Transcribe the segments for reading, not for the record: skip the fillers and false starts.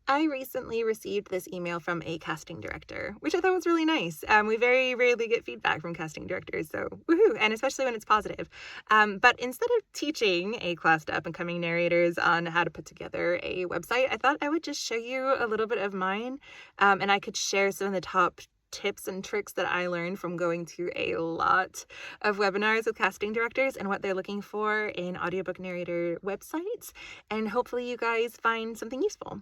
I recently received this email from a casting director, which I thought was really nice. We very rarely get feedback from casting directors, so woohoo, and especially when it's positive. But instead of teaching a class to up-and-coming narrators on how to put together a website, I thought I would just show you a little bit of mine, and I could share some of the top tips and tricks that I learned from going to a lot of webinars with casting directors and what they're looking for in audiobook narrator websites, and hopefully you guys find something useful.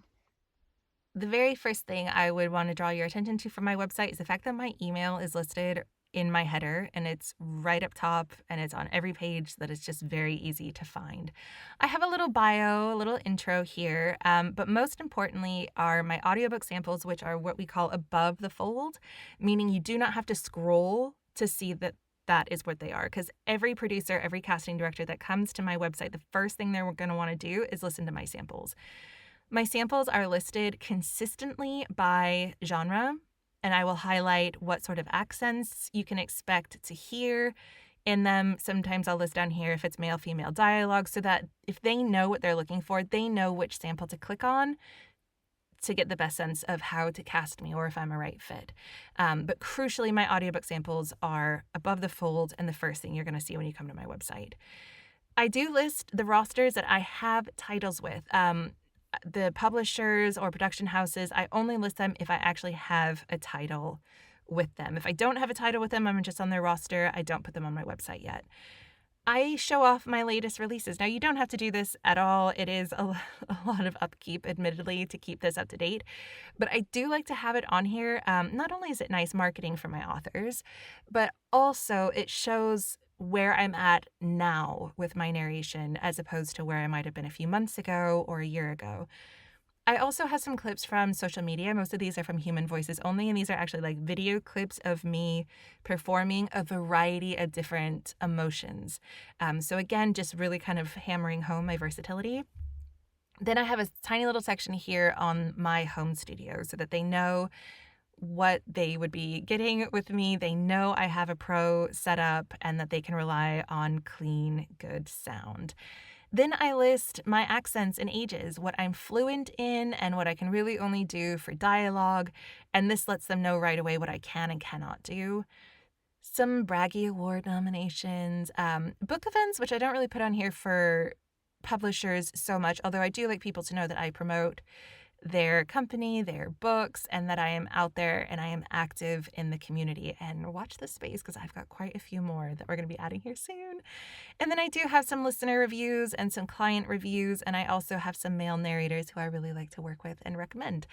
The very first thing I would want to draw your attention to from my website is the fact that my email is listed in my header and it's right up top and it's on every page, so that it's just very easy to find. I have a little bio, a little intro here, but most importantly are my audiobook samples, which are what we call above the fold, meaning you do not have to scroll to see that is what they are, because every producer, every casting director that comes to my website, the first thing they're going to want to do is listen to my samples. My samples are listed consistently by genre, and I will highlight what sort of accents you can expect to hear in them. Sometimes I'll list down here if it's male-female dialogue, so that if they know what they're looking for, they know which sample to click on to get the best sense of how to cast me or if I'm a right fit. But crucially, my audiobook samples are above the fold and the first thing you're going to see when you come to my website. I do list the rosters that I have titles with. The publishers or production houses, I only list them if I actually have a title with them. If I don't have a title with them, I'm just on their roster. I don't put them on my website yet. I show off my latest releases. Now, you don't have to do this at all. It is a lot of upkeep, admittedly, to keep this up to date. But I do like to have it on here. Not only is it nice marketing for my authors, but also it shows where I'm at now with my narration as opposed to where I might have been a few months ago or a year ago. I also have some clips from social media. Most of these are from Human Voices Only, and these are actually like video clips of me performing a variety of different emotions. So again, just really kind of hammering home my versatility. Then I have a tiny little section here on my home studio so that they know what they would be getting with me. They know I have a pro setup and that they can rely on clean, good sound. Then I list my accents and ages, what I'm fluent in and what I can really only do for dialogue, and this lets them know right away what I can and cannot do. Some braggy award nominations, book events, which I don't really put on here for publishers so much, although I do like people to know that I promote their company, their books, and that I am out there and I am active in the community. And watch this space because I've got quite a few more that we're going to be adding here soon. And then I do have some listener reviews and some client reviews, and I also have some male narrators who I really like to work with and recommend.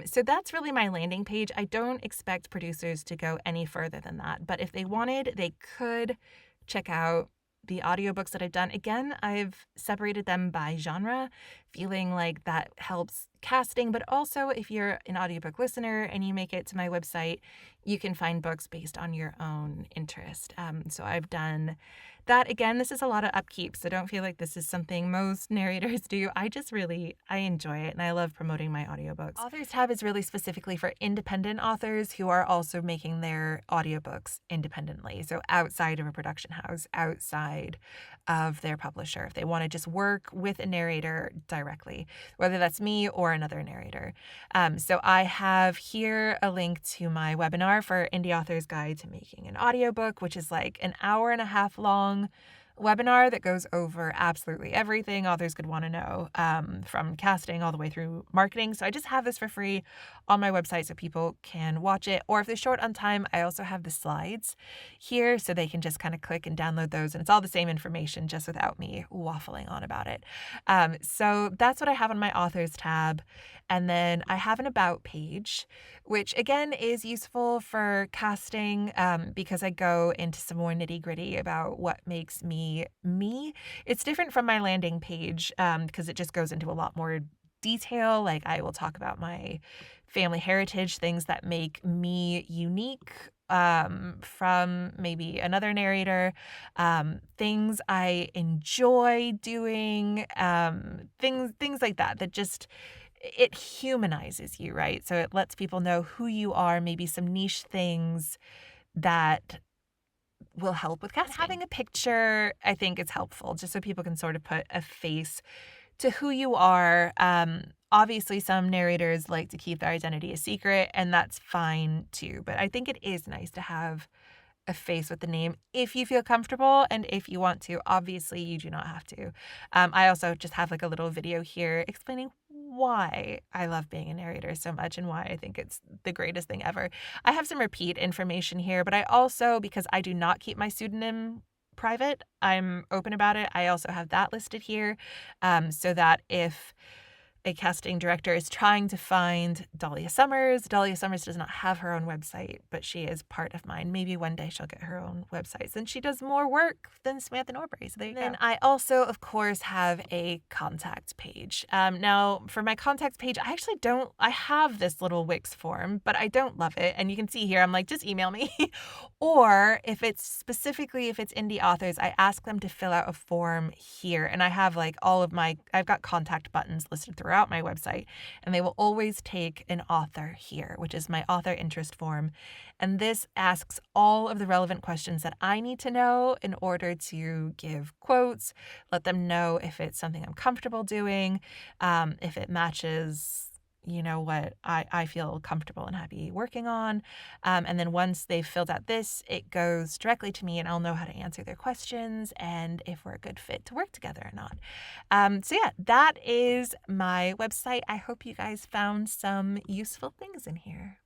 So that's really my landing page. I don't expect producers to go any further than that, but if they wanted, they could check out the audiobooks that I've done. Again, I've separated them by genre, feeling like that helps casting, but also if you're an audiobook listener and you make it to my website, you can find books based on your own interest. So I've done that. Again, this is a lot of upkeep, so don't feel like this is something most narrators do. I enjoy it, and I love promoting my audiobooks. Authors tab is really specifically for independent authors who are also making their audiobooks independently, so outside of a production house, outside of their publisher, if they want to just work with a narrator directly, whether that's me or another narrator. So I have here a link to my webinar for Indie Author's Guide to Making an Audiobook, which is like an hour and a half long webinar that goes over absolutely everything authors could want to know, from casting all the way through marketing. So I just have this for free on my website so people can watch it. Or if they're short on time, I also have the slides here so they can just kind of click and download those. And it's all the same information, just without me waffling on about it. So that's what I have on my authors tab. And then I have an about page, which again is useful for casting, because I go into some more nitty gritty about what makes me me. It's different from my landing page, because it just goes into a lot more detail. Like I will talk about my family heritage, things that make me unique from maybe another narrator, things I enjoy doing, things like that just, it humanizes you, right? So it lets people know who you are, maybe some niche things that will help with casting. Having a picture, I think, is helpful, just so people can sort of put a face to who you are. Obviously, some narrators like to keep their identity a secret, and that's fine too. But I think it is nice to have a face with the name if you feel comfortable and if you want to. Obviously, you do not have to. I also just have like a little video here explaining why I love being a narrator so much and why I think it's the greatest thing ever. I have some repeat information here, but I also, because I do not keep my pseudonym private, I'm open about it. I also have that listed here, so that if a casting director is trying to find Dahlia Summers. Dahlia Summers does not have her own website, but she is part of mine. Maybe one day she'll get her own website since she does more work than Samantha Norbury. So there you go. Then I also, of course, have a contact page. Now, for my contact page, I have this little Wix form, but I don't love it. And you can see here, I'm like, just email me. Or if it's indie authors, I ask them to fill out a form here. And I have like I've got contact buttons listed throughout my website, and they will always take an author here, which is my author interest form. And this asks all of the relevant questions that I need to know in order to give quotes, let them know if it's something I'm comfortable doing, if it matches what I feel comfortable and happy working on. And then once they've filled out this, it goes directly to me and I'll know how to answer their questions and if we're a good fit to work together or not. So yeah, that is my website. I hope you guys found some useful things in here.